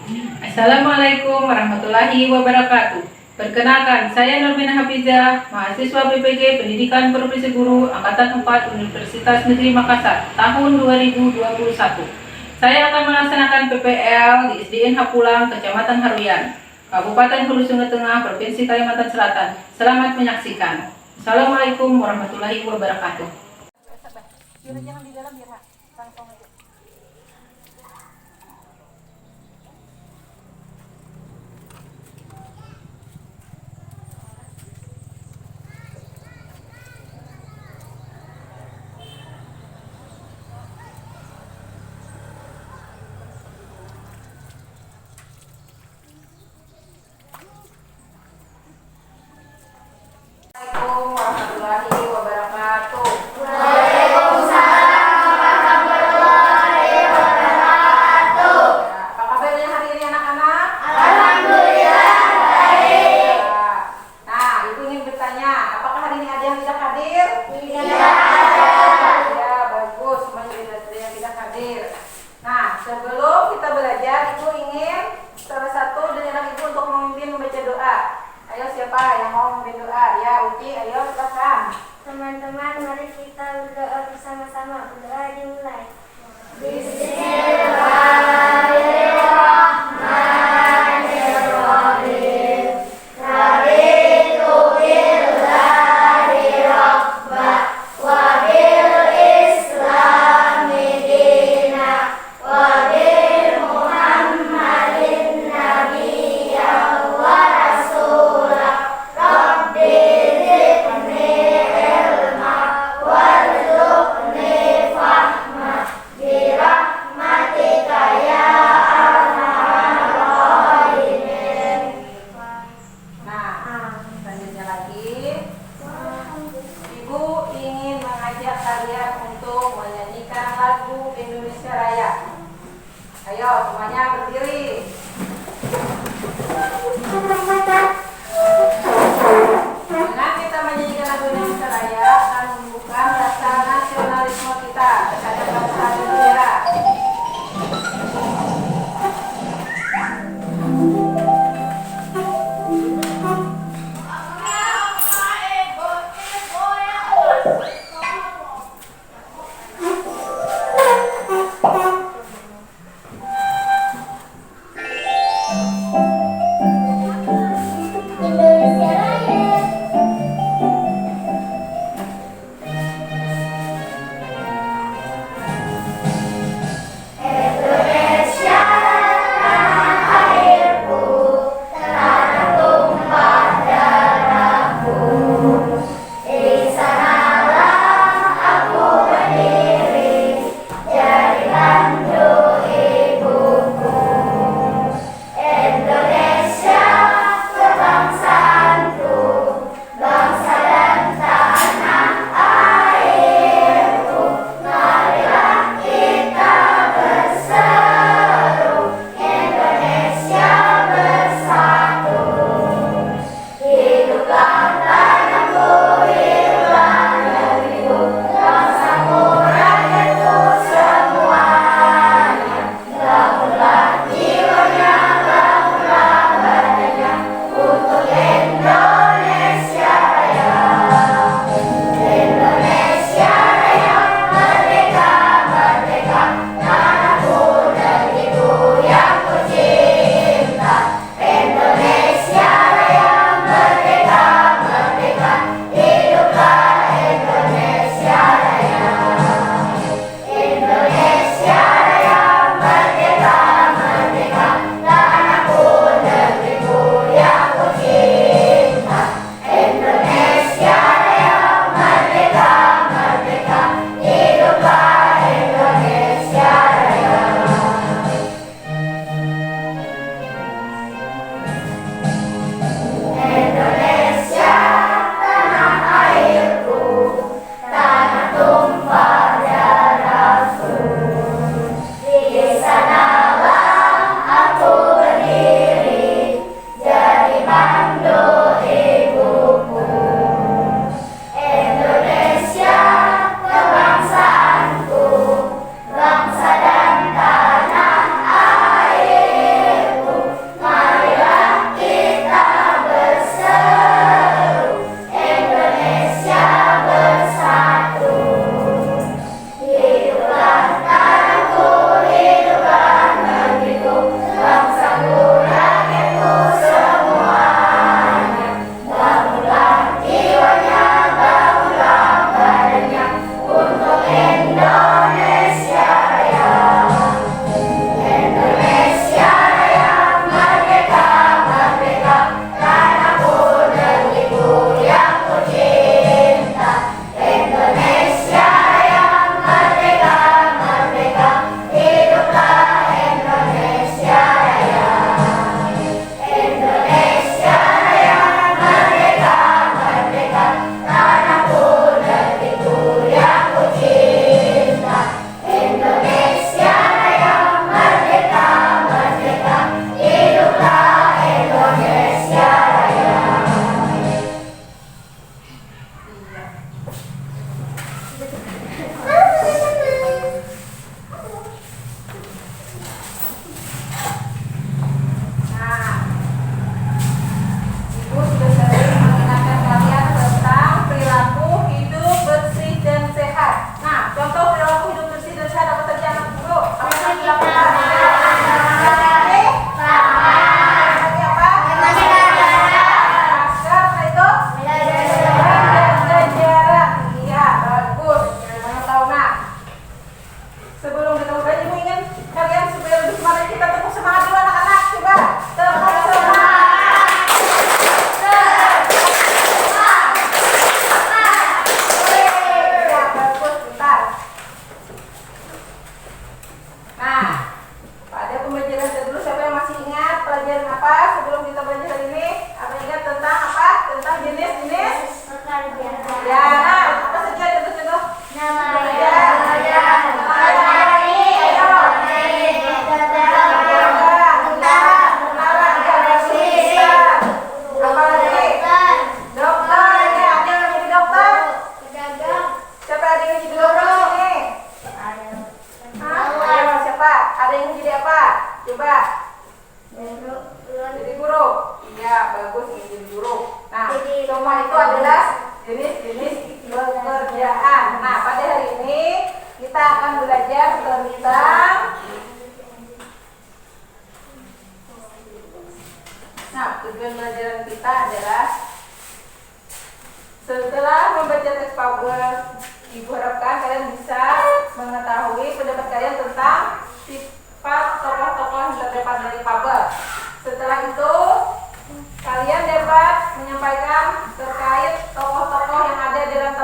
Assalamualaikum warahmatullahi wabarakatuh. Perkenalkan, saya Nurmina Hafizah, mahasiswa PPG Pendidikan Profesi Guru Angkatan 4 Universitas Negeri Makassar, tahun 2021. Saya akan melaksanakan PPL di SDN Hapulang, Kecamatan Haruyan, Kabupaten Hulu Sungai Tengah, Provinsi Kalimantan Selatan. Selamat menyaksikan. Assalamualaikum warahmatullahi wabarakatuh. Jangan di dalam biar langsung aja. Assalamualaikum warahmatullahi wabarakatuh. Waalaikumsalam warahmatullahi wabarakatuh. Apa kabarnya hari ini anak-anak? Alhamdulillah baik. Nah, ibu ingin bertanya, apakah hari ini ada yang tidak hadir? Tidak ada. Ya, bagus, semuanya ada yang tidak hadir. Nah, sebelum kita belajar, ibu ingin salah satu dari anak ibu untuk memimpin membaca doa. Ayo, siapa yang mau memimpin doa? Ya, Uci, ayo silakan. Teman-teman, mari kita berdoa bersama-sama. Berdoa dimulai. Nah, selanjutnya lagi, ibu ingin mengajak kalian untuk menyanyikan lagu Indonesia Raya. Ayo, semuanya berdiri. Dengan kita menyanyikan lagu Indonesia Raya akan menumbuhkan rasa nasionalisme kita terhadap bangsa dan negara. Indonesia Raya. Ya, nah, apa saja contoh-contoh? Nama Ya. Jenis-jenis pekerjaan. Nah, pada hari ini kita akan belajar tentang tujuan pelajaran kita adalah setelah membaca teks fabel, Ibu harapkan kalian bisa mengetahui pendapat kalian tentang sifat tokoh-tokoh yang terdapat dari fabel. Setelah itu kalian dapat menyampaikan terkait tokoh-tokoh yang ada dalam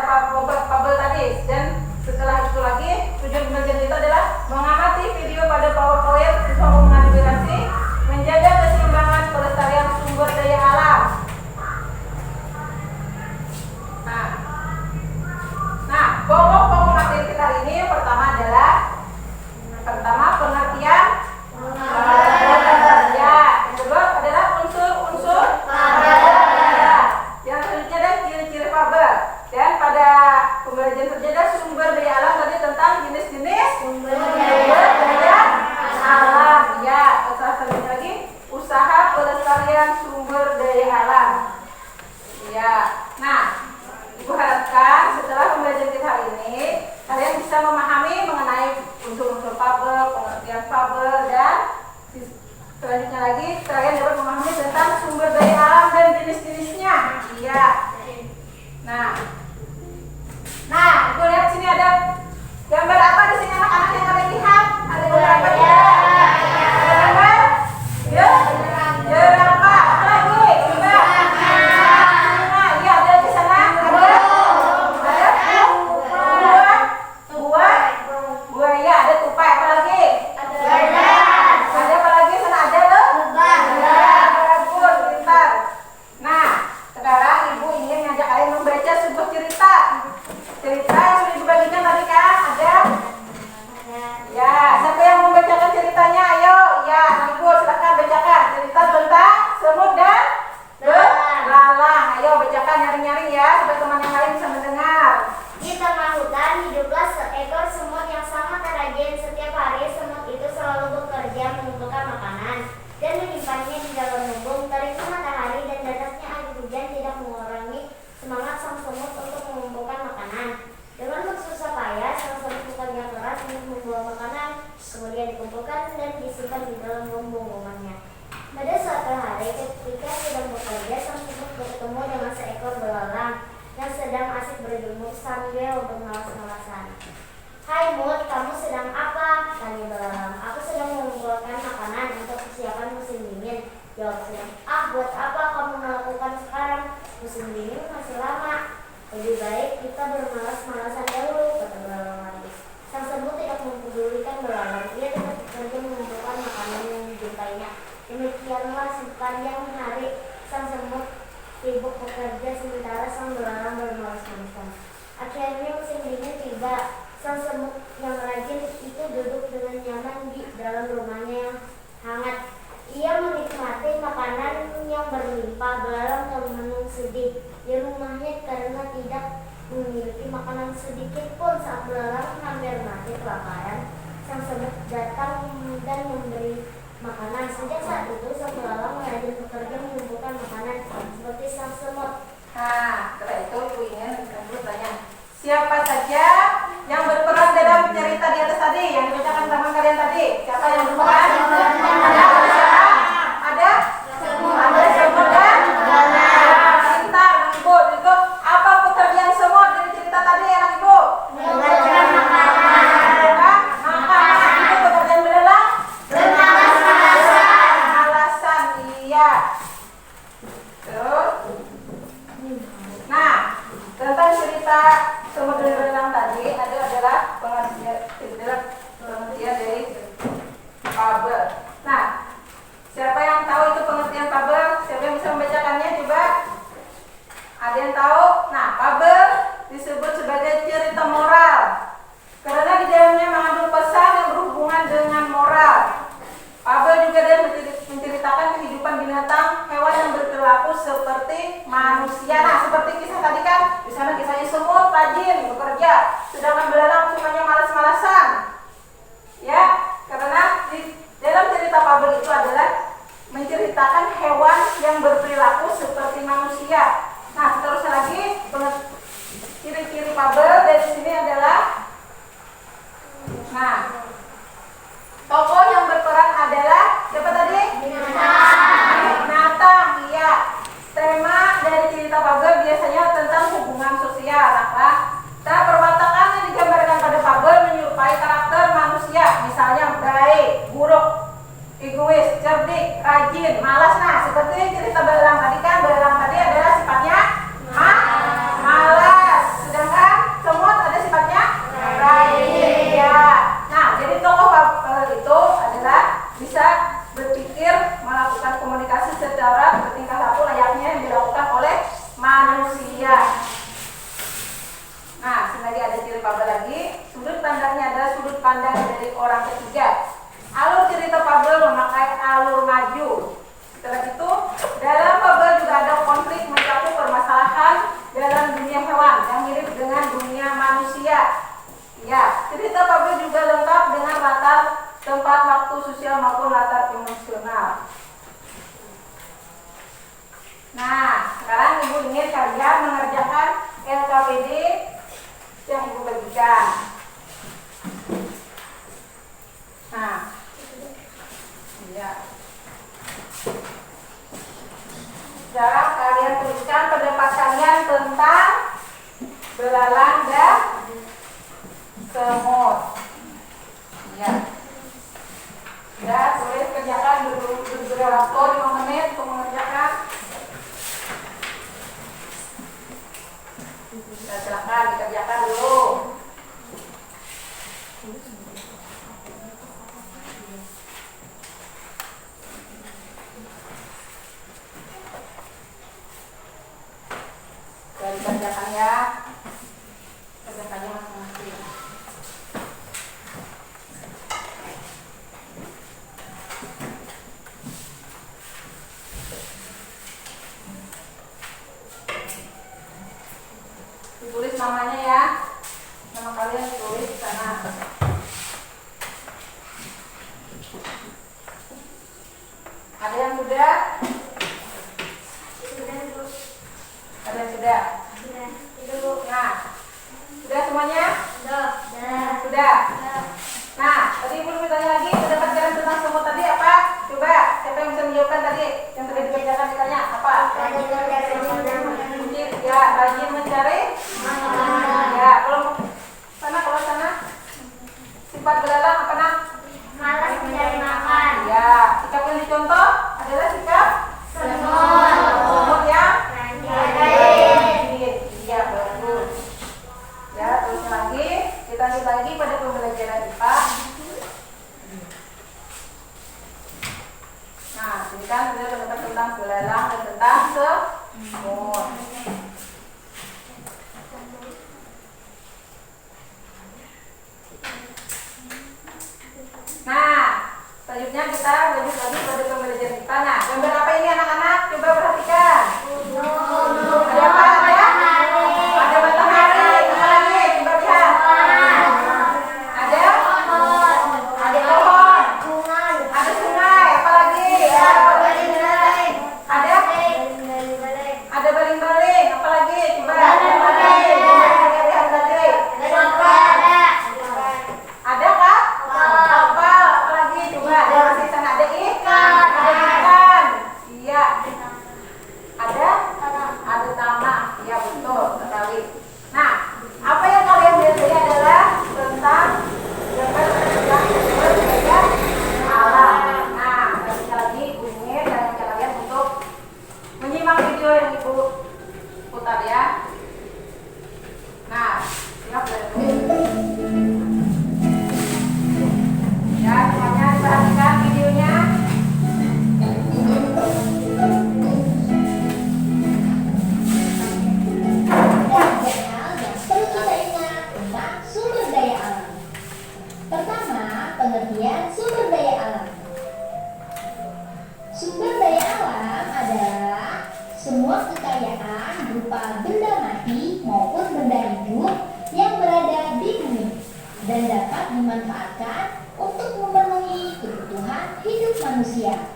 fabel tadi. Dan setelah itu lagi tujuan pembelajaran kita adalah mengamati video pada PowerPoint siswa mengamati durasi, menjaga keseimbangan pelestarian sumber daya alam. Nah, pokok-pokok materi kita hari ini yang pertama adalah pengertian ya, yang kedua adalah unsur-unsur ya, yang selanjutnya adalah ciri-ciri fabel, dan pada pembelajaran selanjutnya sumber daya alam tadi tentang jenis-jenis sumber daya alam ya. Selanjutnya lagi usaha pelestarian sumber daya alam ya. Nah, Ibu harapkan setelah pembelajaran kita hari ini kalian bisa memahami mengenai unsur-unsur fabel, pengertian fabel, dan selanjutnya lagi kalian dapat memahami tentang sumber daya alam dan jenis-jenisnya. Iya. Nah, Ibu lihat sini ada gambar apa di sini anak-anak yang kalian lihat? Ada gambar apa ya? Ada gambar? Ya. Jerapah. Apa lagi? Gambar. Iya, ada di sana. Buaya, ada tupai, apa lagi? Ada apa lagi? Sana ada loh. Bagus, pintar. Nah, sekarang Ibu ingin ngajak kalian membaca sebuah cerita yang sudah dibagikan tadi kan? Ada? Ya, siapa yang membacakan ceritanya? Ayo, ya, Ibu silakan bacakan cerita tentang semut dan belalang. Ayo bacakan nyaring-nyaring ya, supaya teman yang lain bisa mendengar. Di tengah hutan hiduplah seekor semut yang sangat rajin. Setiap hari semut itu selalu bekerja mengumpulkan makanan dan menyimpannya di dalam lumbung. Teriknya matahari dan derasnya air hujan tidak mengurangi semangat sang semut untuk mengumpulkan makanan. Dengan bersusah payah, sang semut bekerja keras untuk membawa makanan, kemudian dikumpulkan dan disimpan di dalam lumbung rumahnya. Pada suatu hari ketika sedang bekerja, sang semut bertemu dengan seekor belalang yang sedang asik berjemur sambil bermalas-malasan. "Hai Mut, kamu sedang apa?" tanya belalang. "Aku sedang mengumpulkan makanan untuk persiapan musim dingin," jawab semut. "Ah, buat apa kamu melakukan sekarang? Musim dingin masih lama. Lebih baik kita bermalas-malasan dahulu," kata belalang lagi. Sang semut tidak mempedulikan belalang. Ia tetap bekerja mengumpulkan makanan yang dijumpainya. Demikianlah sepanjang hari sang semut sibuk bekerja sementara sang belalang bermalas-malasan. Akhirnya musim dingin tiba. Sang semut yang rajin itu duduk dengan nyaman di dalam rumahnya yang hangat. Ia menikmati makanan yang berlimpah. Belalang termenung sedih di rumahnya karena tidak memiliki makanan sedikit pun. Saat belalang hampir mati kelaparan, sang semut datang dan memberi makanan. Sejak saat itu sang belalang rajin bekerja mengumpulkan makanan seperti sang semut. Nah, setelah itu Ibu ingin bertanya, siapa saja yang berperan dalam cerita di atas tadi yang dibacakan teman kalian tadi? Siapa yang berperan? Ada siapa? Ada semut dan belalang. Pintar, Ibu. Itu apa pekerjaan semut dari cerita tadi, anak Ibu? Mengumpulkan makanan. Makan. Itu pekerjaan belalang? cerita fabel itu adalah menceritakan hewan yang berperilaku seperti manusia. Nah, seterusnya lagi ciri-ciri fabel dari sini adalah, nah, tokoh yang berperan adalah siapa tadi? Binatang, iya. Tema dari cerita fabel biasanya tentang hubungan sosial, apa? Nah, perwatakan yang digambarkan pada fabel menyerupai karakter manusia, misalnya baik, buruk, egois, cerdik, rajin, malas. Nah, seperti cerita belalang tadi kan, belalang tadi adalah sifatnya malas, sedangkan semut ada sifatnya rajin. Ya. Nah, jadi tokoh fabel itu adalah bisa berpikir, melakukan komunikasi secara bertingkah laku layaknya yang dilakukan oleh manusia. Nah, sini lagi ada ciri fabel lagi. Sudut pandangnya adalah sudut pandang dari orang ketiga. Alur cerita fabel memakai alur maju. Setelah itu, dalam fabel juga ada konflik mencakup permasalahan dalam dunia hewan yang mirip dengan dunia manusia. Ya, cerita fabel juga lengkap dengan latar tempat, waktu, sosial maupun latar emosional. Nah, sekarang Ibu ingin kalian mengerjakan LKPD yang Ibu bagikan. Nah, ya. Sekarang kalian tuliskan pendapat kalian tentang belalang dan semut. Ya. Ya, tulis kerjakan dulu waktu 5 menit untuk mengerjakan. Ya, silakan dikerjakan dulu. Dan dikerjakan ya. Kerjakannya masing-masing. Ditulis namanya ya. Nama kalian ditulis di sana. Ada yang sudah? Ada yang sudah? Nah, sudah semuanya? Sudah. Nah, tadi Ibu bertanya lagi, pendapat kalian tentang semut tadi apa? Coba, siapa yang bisa menjawabkan tadi? Yang sudah dikerjakan ditanya apa? Ya, rajin mencari. Ya, kalau sana sifat belalang apa nak? Malas mencari makan. Ya, sikap yang dicontoh adalah sikap semut yang rajin. Iya, bagus. Ya, terus lagi kita lanjut lagi pada pembelajaran IPA. Nah, ini kan sudah pendapat tentang belalang dan tentang semut. Nah, selanjutnya kita lanjut lagi pada pembelajaran IPA. Nah, gambar apa ini anak-anak? Coba perhatikan. Ada apa? Ada matahari. Apa lagi? Coba lihat. Ada pohon. Ada sungai. Apa lagi? Ada baling-baling. Apa lagi? Coba. Lihat tadi. Ada kah? Kapal. Apa lagi? Coba. Masih sana ada ikan. Ada ikan. Iya. Ada tanah. Iya, betul sekali. Nah, apa yang kalian lihat tadi adalah tentang budaya alam. Nah, sekali lagi ingin dan kalian untuk menyimak video yang Ibu putar ya. Nah, siap dulu. Ya, semuanya diperhatikan videonya. Hal yang perlu kita ingat tentang sumber daya alam. Pertama, pengertian sumber daya alam. Sumber daya alam adalah semua kekayaan berupa benda mati maupun benda hidup yang berada di bumi dan dapat dimanfaatkan untuk memenuhi kebutuhan hidup manusia. manusia.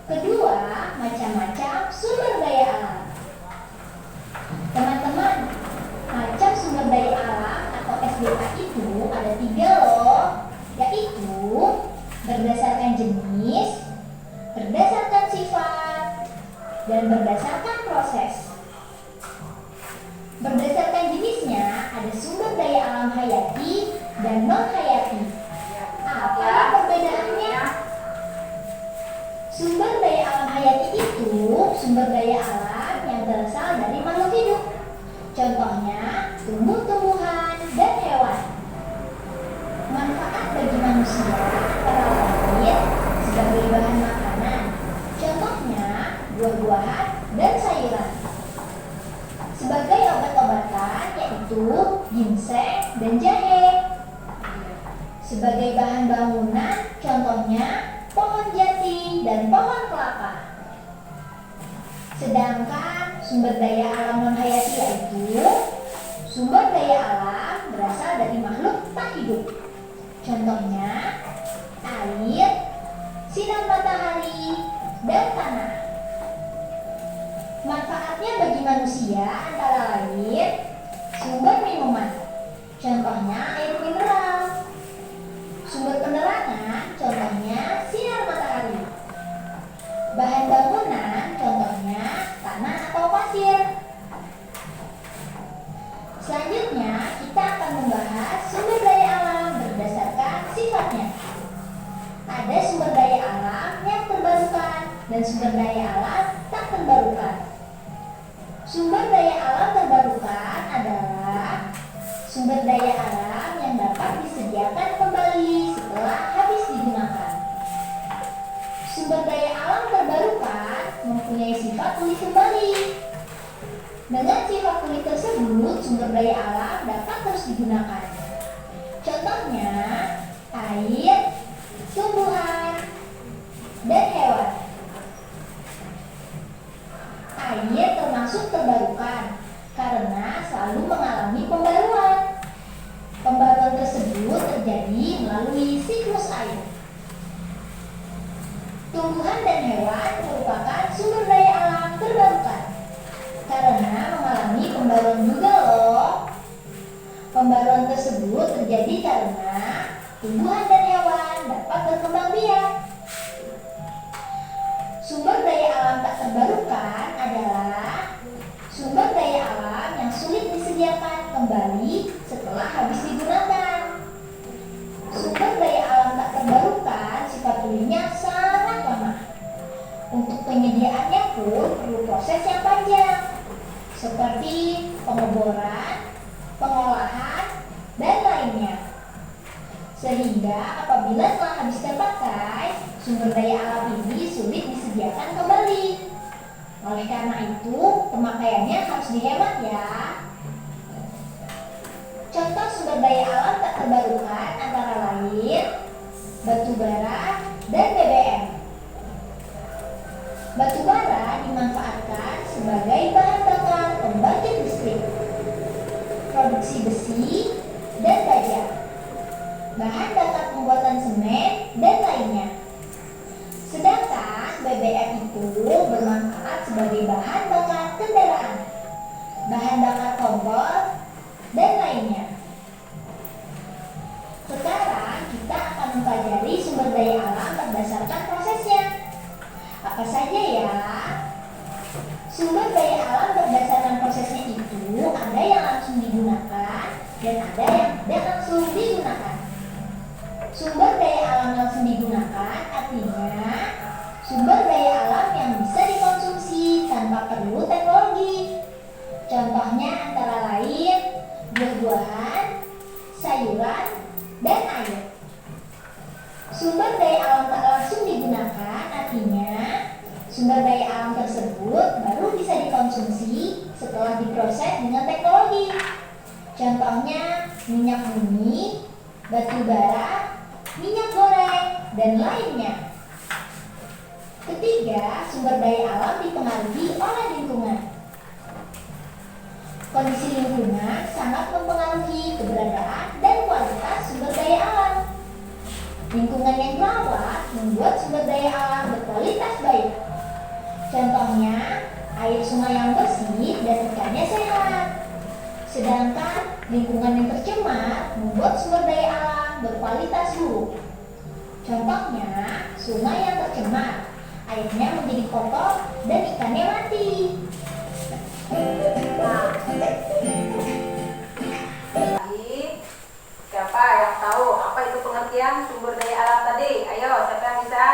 Kedua, macam-macam sumber daya alam. Teman-teman, macam sumber daya alam atau SDA itu ada 3 loh, yaitu berdasarkan jenis, berdasarkan sifat, dan berdasarkan proses. Berdasarkan jenisnya ada sumber daya alam hayati dan non-hayati. Apa perbedaannya? Sumber daya alam hayati itu sumber daya alam yang berasal dari makhluk hidup. Contohnya tumbuh-tumbuhan dan hewan. Manfaat bagi manusia antara lain sebagai bahan makanan. Contohnya buah-buahan dan sayuran. Sebagai obat-obatan yaitu ginseng dan jahe. Sebagai bahan bangunan contohnya pohon jati dan pohon kelapa. Sedangkan sumber daya alam non-hayati yaitu sumber daya alam berasal dari makhluk tak hidup. Contohnya air, sinar matahari, dan tanah. Manfaatnya bagi manusia antara lain sumber minuman, contohnya air mineral. Sumber penerangan, contohnya sinar matahari. Bahan bangunan, contohnya tanah atau pasir. Selanjutnya, kita akan membahas sumber daya alam berdasarkan sifatnya. Ada sumber daya alam yang terbarukan dan sumber daya alam tak terbarukan. Sumber daya alam terbarukan adalah sumber daya alam yang dapat disediakan kembali setelah habis digunakan. Sumber daya alam terbarukan mempunyai sifat pulih kembali. Dengan sifat pulih tersebut, sumber daya alam dapat terus digunakan. Contohnya, air, tumbuhan, dan hewan. Air termasuk terbarukan karena selalu mengalami pembaruan. Pembaruan tersebut terjadi melalui siklus air. Tumbuhan dan hewan merupakan sumber daya alam terbarukan karena mengalami pembaruan juga loh. Pembaruan tersebut terjadi karena tumbuhan dan hewan dapat berkembang biak. Sumber daya alam tak terbarukan adalah sumber daya alam yang sulit disediakan kembali setelah habis digunakan. Sumber daya alam tak terbarukan sifat pulihnya sangat lama. Untuk penyediaannya pun perlu proses yang panjang, seperti pengeboran, pengolahan, dan lainnya. Sehingga apabila telah habis terpakai, sumber daya alam ini sulit disediakan kembali. Oleh karena itu, pemakaiannya harus dihemat ya. Contoh sumber daya alam tak terbarukan antara lain batu bara dan BBM. Batu bara dimanfaatkan sebagai bahan bakar pembangkit listrik, produksi besi dan baja, bahan bakar pembuatan semen, dan lainnya. Sedangkan BBM itu bermanfaat sebagai bahan bakar kendaraan, bahan bakar kompor, dan lainnya. Sekarang kita akan mempelajari sumber daya alam berdasarkan prosesnya. Apa saja ya? Sumber daya alam berdasarkan prosesnya itu ada yang langsung digunakan dan ada yang tidak langsung digunakan. Sumber daya alam langsung digunakan artinya sumber daya alam yang bisa dikonsumsi tanpa perlu teknologi. Contohnya antara lain buah-buahan, sayuran, dan air. Sumber daya alam tak langsung digunakan artinya sumber daya alam tersebut baru bisa dikonsumsi setelah diproses dengan teknologi. Contohnya minyak bumi, batu bara, minyak goreng, dan lainnya. Ketiga, sumber daya alam dipengaruhi oleh lingkungan. Kondisi lingkungan sangat mempengaruhi keberadaan dan kualitas sumber daya alam. Lingkungan yang terawat membuat sumber daya alam berkualitas baik. Contohnya, air sungai yang bersih dan ikannya sehat. Sedangkan lingkungan yang tercemar membuat sumber daya alam berkualitas buruk. Contohnya, sungai yang tercemar, airnya menjadi kotor dan ikannya mati. Siapa yang tahu apa itu pengertian sumber daya alam tadi? Ayo, siapa yang bisa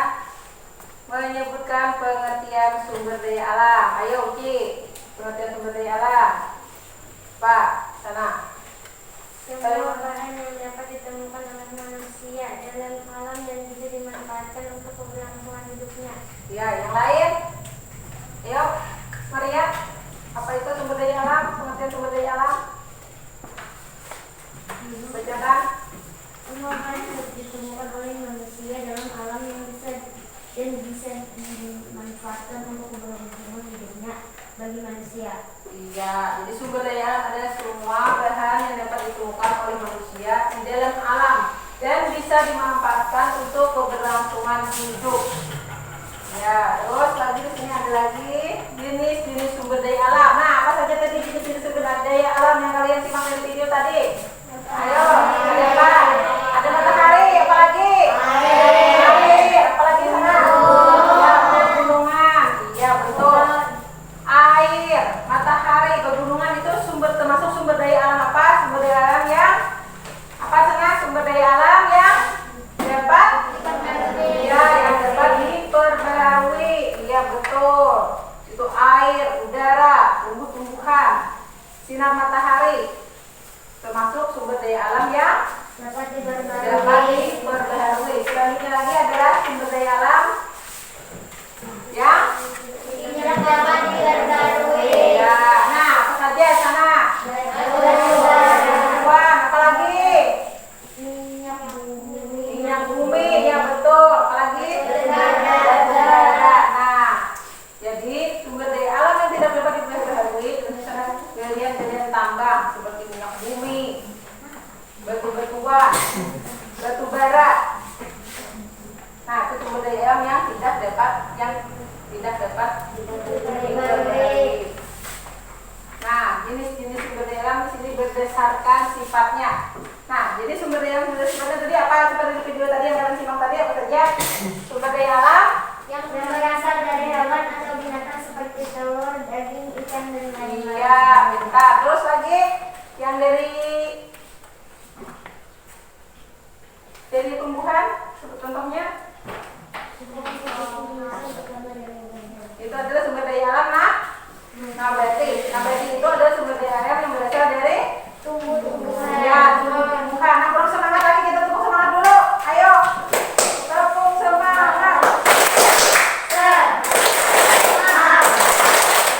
menyebutkan pengertian sumber daya alam? Ayo, Uci, pengertian sumber daya alam. Pak, sana. Semua bahan yang dapat ditemukan oleh manusia dalam alam dan bisa dimanfaatkan untuk keberlangsungan hidupnya. Ya, yang lain. Ayo, Maria. Apa itu sumber daya alam? Pengertian sumber daya alam? Bacakan. Semua bahan yang ditemukan oleh manusia dalam alam yang bisa dimanfaatkan untuk keberlangsungan hidupnya bagi manusia. Iya, jadi sumber daya alam adalah semua bahan yang dapat ditemukan oleh manusia di dalam alam dan bisa dimanfaatkan untuk keberlangsungan hidup. Ya, terus lagi di sini ada lagi jenis-jenis sumber daya alam. Nah, apa saja tadi jenis-jenis sumber daya alam yang kalian simak dari video tadi? Ayo, ada apa? Ada matahari, apa lagi? Air, apa lagi sana? Ya, pegunungan. Iya, betul. Air, matahari, pegunungan itu termasuk sumber daya alam apa? Sumber daya alam yang apa sana? Sumber daya alam yang dapat yang dapat diperbarui. Iya, betul. Itu air, udara, tumbuh-tumbuhan, sinar matahari termasuk sumber daya alam yang Dapat diperbarui. Selanjutnya lagi adalah sumber daya alam yang dapat diperbarui. ya. Nah, apa saja sana? Tumbuhan, apa lagi? Minyak bumi, ya betul. Apa lagi? Udara. Nah, jadi sumber daya alam yang tidak dapat diperbarui misalnya galian-galian tambang seperti minyak bumi, batu-batuan, batu bara. Nah, itu sumber daya alam yang tidak dapat diperbarui. Nah, jenis-jenis sumber daya alam di sini berdasarkan sifatnya. Nah, jadi sumber daya alam sifatnya tadi apa? Seperti di video tadi yang kalian simak tadi apa saja? Sumber daya alam Yang berasal dari hewan atau binatang seperti telur, daging, ikan, dan lain-lain. iya, bentar. Terus lagi yang dari tumbuhan, contohnya itu adalah sumber daya alam nabati itu adalah sumber daya alam yang berasal dari Tumbuh-tumbuhan. ya tumbuh-tumbuhan. Nah, kurang semangat lagi, kita tepuk semangat dulu. Ayo, tepuk semangat.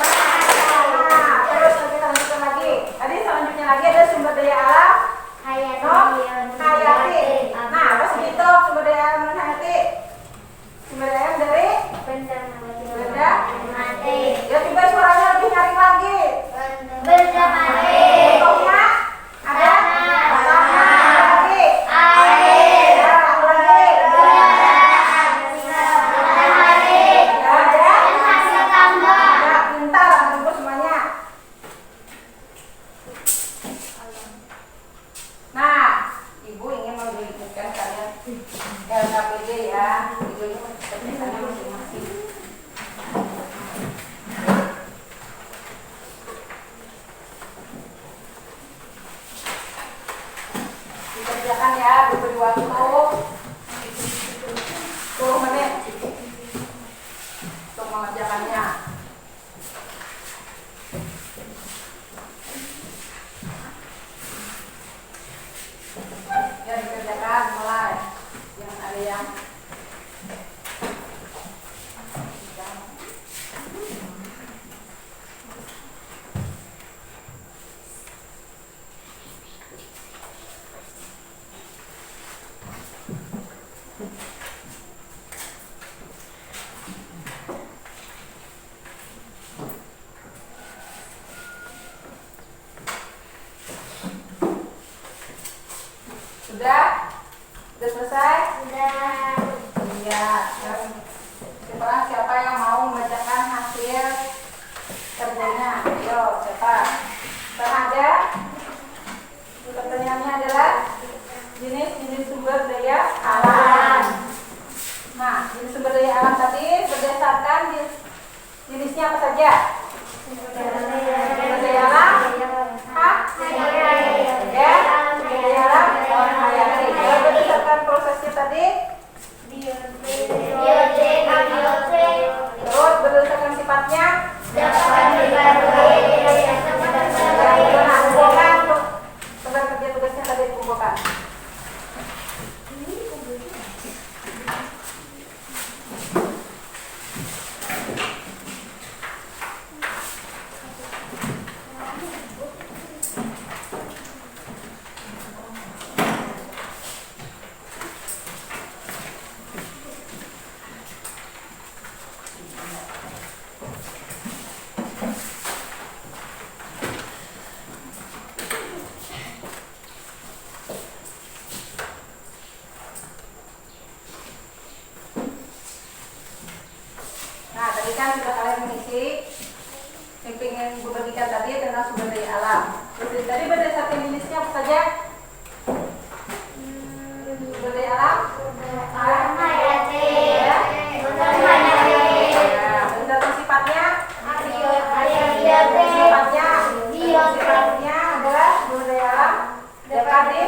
Nah, terus kita lanjutkan lagi. Tadi selanjutnya lagi ada sumber daya alam hayati. Nah, apa sih itu sumber daya alam hayati? Sumber daya alam dari benda mati. ya, coba suaranya lebih nyaring lagi. Benda mati. Contohnya ada tanah, apa lagi? Air. Ya, apa lagi? Matahari. Ya, Dan hasil tambang. ya, pintar anak-anak semuanya. Nah, Ibu ingin memberikan kalian LKPD ya. Ibu ini pesertanya masing-masing. perang siapa yang mau membacakan hasil kerjanya? Ayo, siapa? Ada? Pertanyaannya adalah jenis-jenis sumber daya alam. Nah, jenis sumber daya alam tadi berdasarkan jenisnya apa saja? Sumber daya alam? Ya, sumber daya alam hayati. Kalau berdasarkan prosesnya tadi, terus berdasarkan sifatnya, kumpulkan untuk sebentar kerja tugasnya tadi dikumpulkan. Nah, tadi kan sudah kalian mengisi yang ingin Ibu bagikan tadi tentang sumber daya alam. Terus tadi berdasarkan jenisnya apa saja? Sumber daya alam? hayati. Ya. Berdasarkan sifatnya? Sifatnya adalah sumber daya alam dapat ya.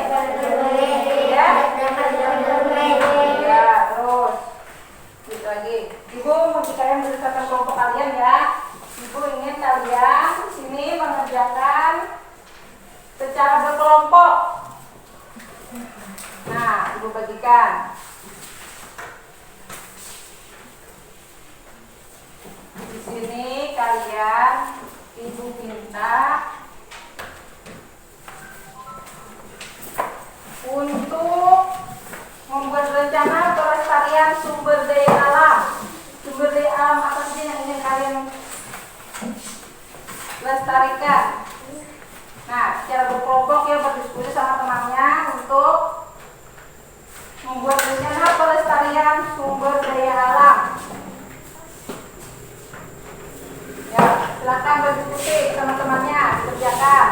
Ya, terus gitu lagi. Ibu mau kalian berdasarkan kelompok kalian ya. Ibu ingin kalian di sini mengerjakan secara berkelompok. Nah, Ibu bagikan. Di sini kalian Ibu minta untuk membuat rencana pelestarian sumber daya alam. Sumber daya alam apa saja yang ingin kalian lestarikan? Nah, secara berkelompok ya, berdiskusi sama temannya untuk membuat rencana pelestarian sumber daya alam. Ya, silakan berdiskusi sama temannya, kerjakan.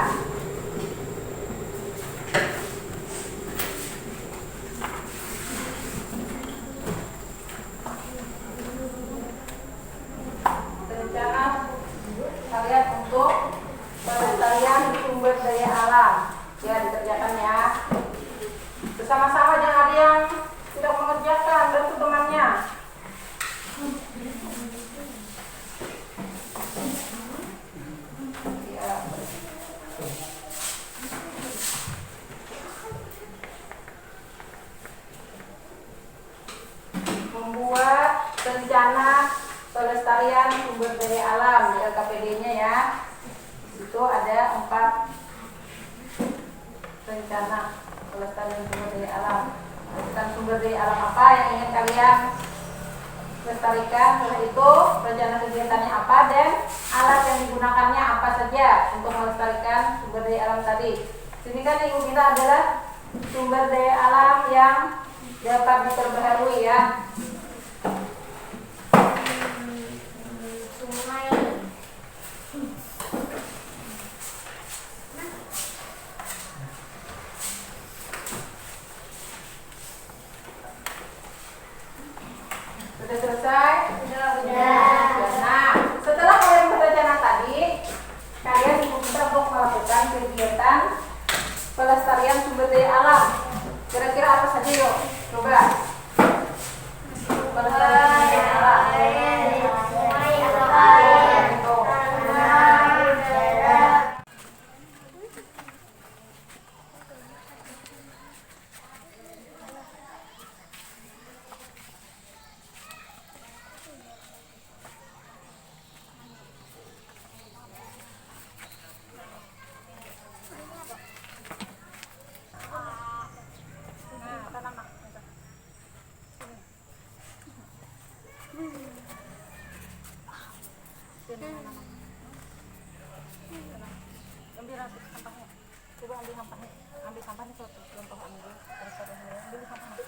Rencana kalian untuk pelestarian sumber daya alam. Ya, dikerjakan ya. Bersama-sama, jangan ada yang tidak mengerjakan, bantu temannya. Ya. Membuat rencana pelestarian sumber daya alam di LKPD-nya ya. Itu ada 4 rencana pelestarian sumber daya alam. Tentang sumber daya alam apa yang ingin kalian lestarikan, setelah itu rencana kegiatannya apa dan alat yang digunakannya apa saja untuk melestarikan sumber daya alam tadi. Sini kan Ibu minta adalah sumber daya alam yang dapat diperbaharui ya. Sudah selesai? Sudah. Nah, setelah kalian berencana tadi, kalian diminta untuk melakukan kegiatan pelestarian sumber daya alam. Kira-kira apa saja yuk? Coba. Pelestarian sumber daya alam. Ambil sampahnya. Coba ambil sampahnya. Ambil sampahnya satu. Contoh ambil. Ambil sampahnya.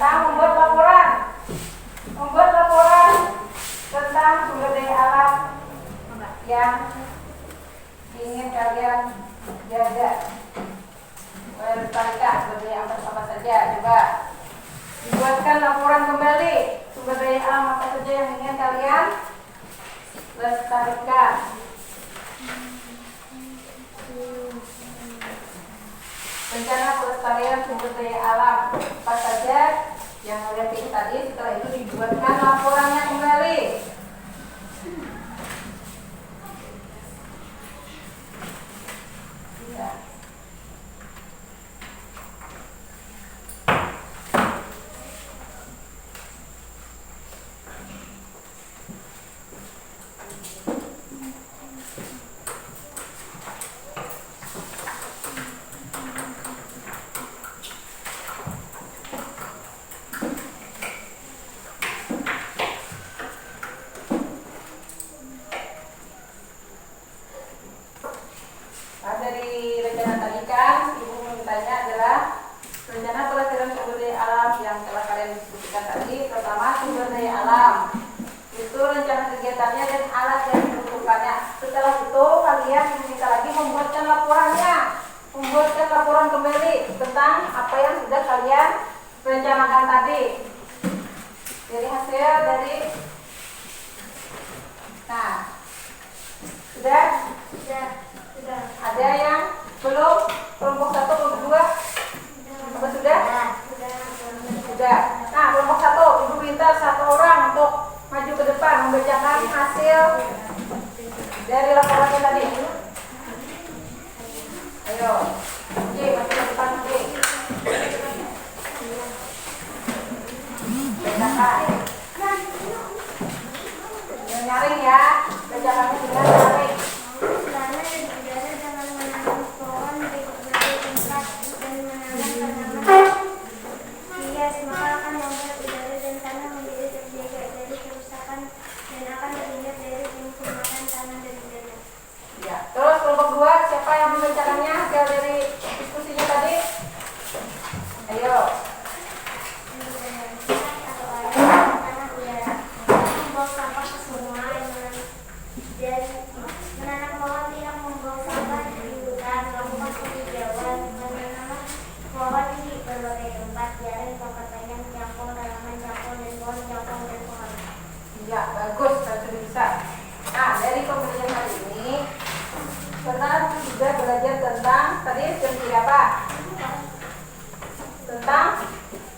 tentang membuat laporan tentang sumber daya alam yang ingin kalian jaga, melestarikan sumber daya alam apa saja. Coba dibuatkan laporan kembali sumber daya alam apa saja yang ingin kalian lestarikan. Rencana pelestarian sumber daya alam apa saja yang kalian pilih tadi. Setelah itu dibuatkan laporannya kembali. Ya. Dari rencana tadi kan, ibu mintanya adalah rencana pelestarian sumber daya alam yang telah kalian diskusikan tadi. Pertama, sumber daya alam itu rencana kegiatannya dan alat yang dibutuhkannya. Setelah itu kalian diminta lagi membuatkan laporannya, membuatkan laporan kembali tentang apa yang sudah kalian rencanakan tadi. Dari hasil dari, nah, sudah. Ada yang belum? Kelompok 1, kelompok 2? Apa sudah? Sudah. Nah, kelompok 1, ibu minta 1 orang untuk maju ke depan membacakan hasil dari laporannya tadi. Ayo, Oke, maju ke depan, Oke. Bacakan. Nyaring ya, bacakannya dengan nyaring. Terus kelompok 2, siapa yang membacakannya hasil dari diskusinya tadi? Ayo. Membuang sampah ke sungai dan menanam pohon tidak membuang sampah di hutan, melakukan penghijauan, menanam pohon di berbagai tempat, jaring, tongkat panjang, jangkau, tanaman jangkau, dan pohon jangkau dan pohon. Ya, bagus, sudah bisa. Nah, dari pembelajaran hari ini kita sudah belajar tentang tadi sumber apa? Tentang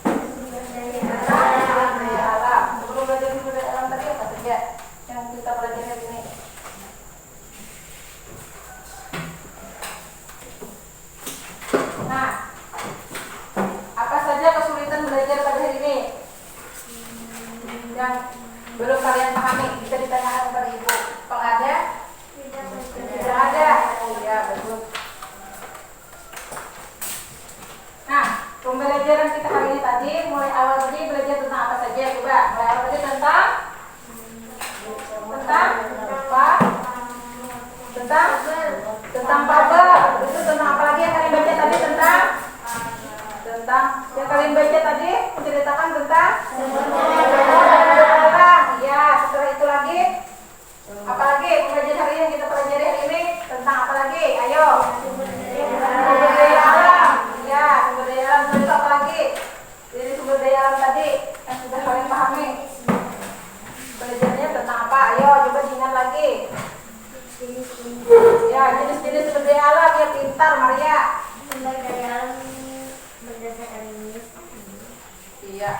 sumber daya alam. Sebelum belajar sumber daya alam tadi apa saja yang kita pelajari hari ini? Nah, apa saja kesulitan belajar pada hari ini yang belum kalian pahami? Bisa ditanyakan kepada ibu. Kalau ada? Tidak ada. Ya, betul. Nah, pembelajaran kita hari ini tadi, mulai awal tadi belajar tentang apa saja? Coba, mulai awal tadi tentang apa? Tentang fabel. Itu tentang apa lagi yang kalian baca tadi? Tentang yang kalian baca tadi menceritakan tentang ya. Setelah itu lagi apa lagi pembelajaran hari ini kita pelajari hari ini tentang apa lagi? Ayo. Sumber daya alam. Ya, sumber daya alam itu apa lagi? Jadi sumber daya alam tadi yang sudah kalian pahami. Belajarnya tentang apa? Ayo coba diingat lagi. Ya, jenis-jenis sumber daya alam. Ya, pintar Maria. Sumber daya alam berdasarkan ini. Iya.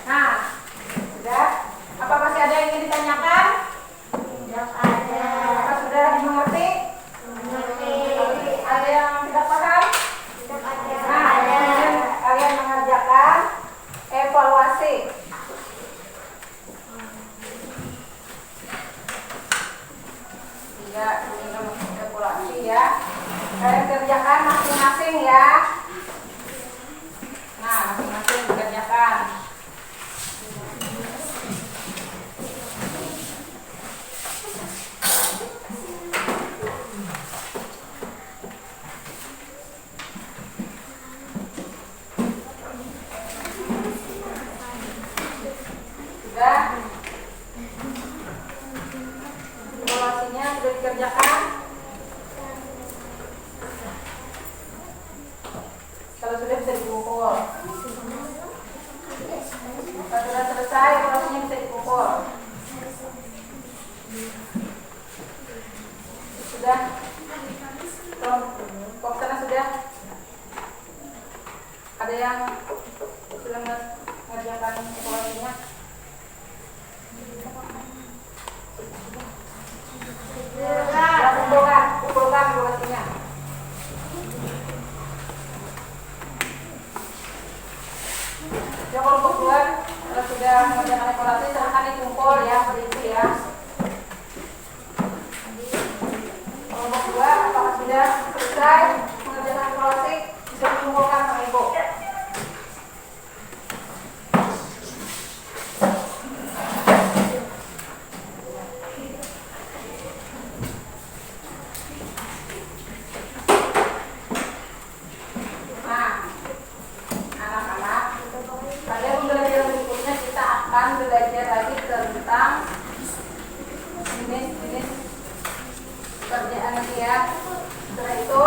Nah, sudah. Apa masih ada yang ingin ditanyakan? Tidak ada. Apa sudah dimengerti? Ada yang tidak paham? Tidak ada. Nah, kemudian kalian mengerjakan evaluasi. Iya, ini evaluasi ya. Kalian kerjakan masing-masing ya. Nah, masing-masing dikerjakan. yang sudah mengerjakan evaluasinya. Ya, kumpulkan evaluasinya. Ya, kelompok 2 sudah mengerjakan evaluasi, silahkan dikumpul ya, seperti itu ya. Kelompok 2 apakah sudah selesai mengerjakan evaluasi? Bisa dikumpulkan sama Ibu. Nah, anak-anak, pada pembelajaran berikutnya kita akan belajar lagi tentang jenis-jenis pekerjaan ini ya. Setelah itu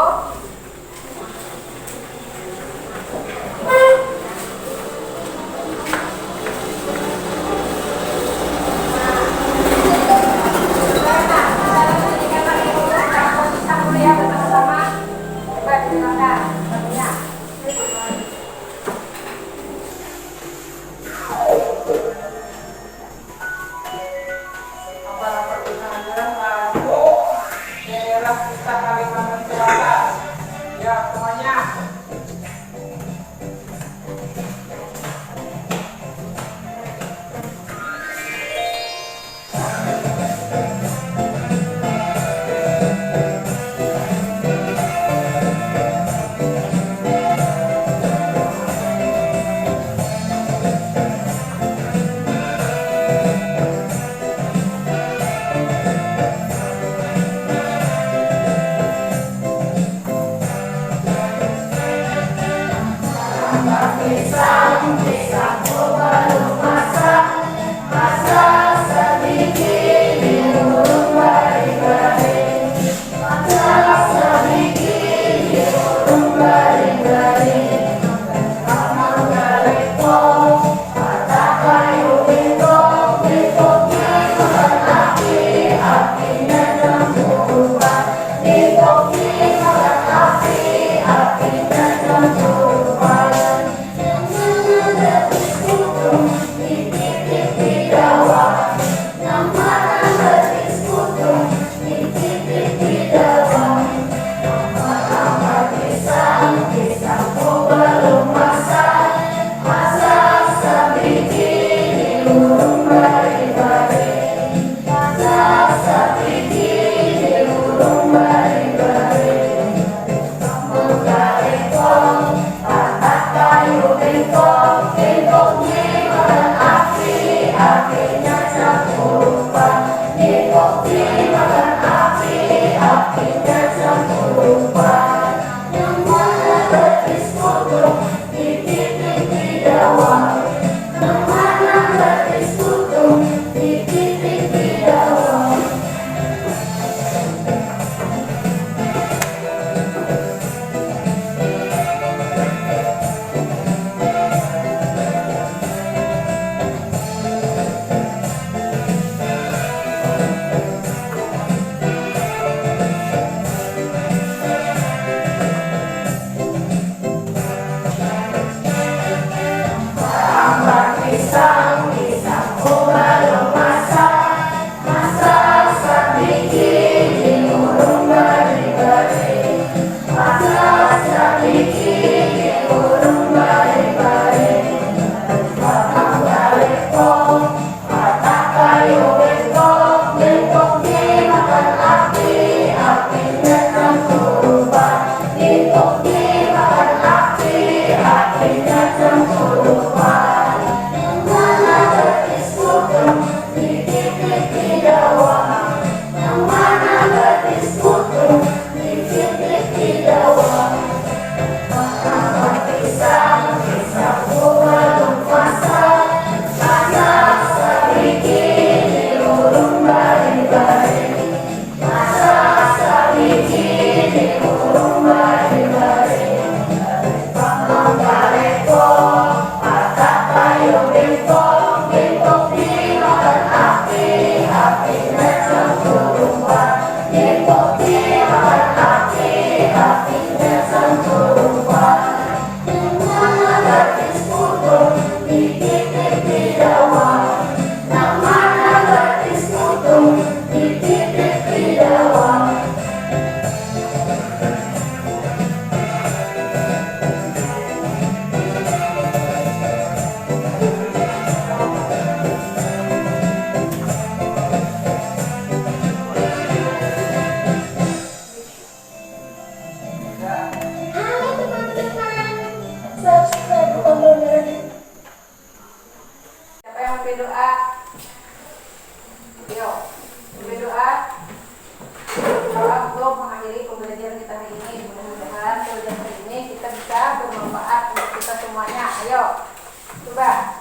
Coba.